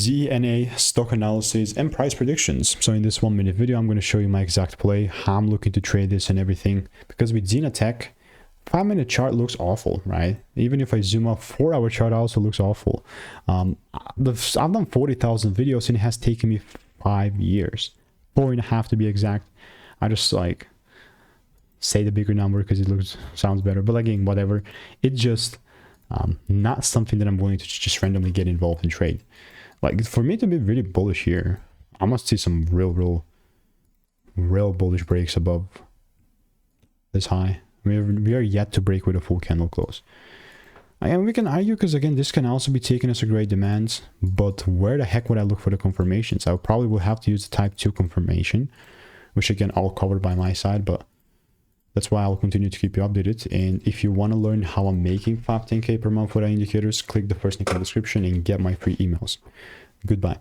ZENA stock analysis and price predictions. So in this 1-minute video, I'm going to show you my exact play, how I'm looking to trade this and everything. Because with ZenaTech, 5-minute chart looks awful, right? Even if I zoom up, 4-hour chart also looks awful. I've done 40,000 videos and it has taken me 5 years, 4.5 to be exact. I just like say the bigger number because it sounds better, but again, whatever. It's just not something that I'm willing to just randomly get involved in trade. Like, for me to be really bullish here, I must see some real bullish breaks above this high. We are yet to break with a full candle close. And we can argue, because again, this can also be taken as a great demand, but where the heck would I look for the confirmations? I probably will have to use the type 2 confirmation, which again, all covered by my side, but that's why I'll continue to keep you updated. And if you want to learn how I'm making 5-10K per month with our indicators, click the first link in the description and get my free emails. Goodbye.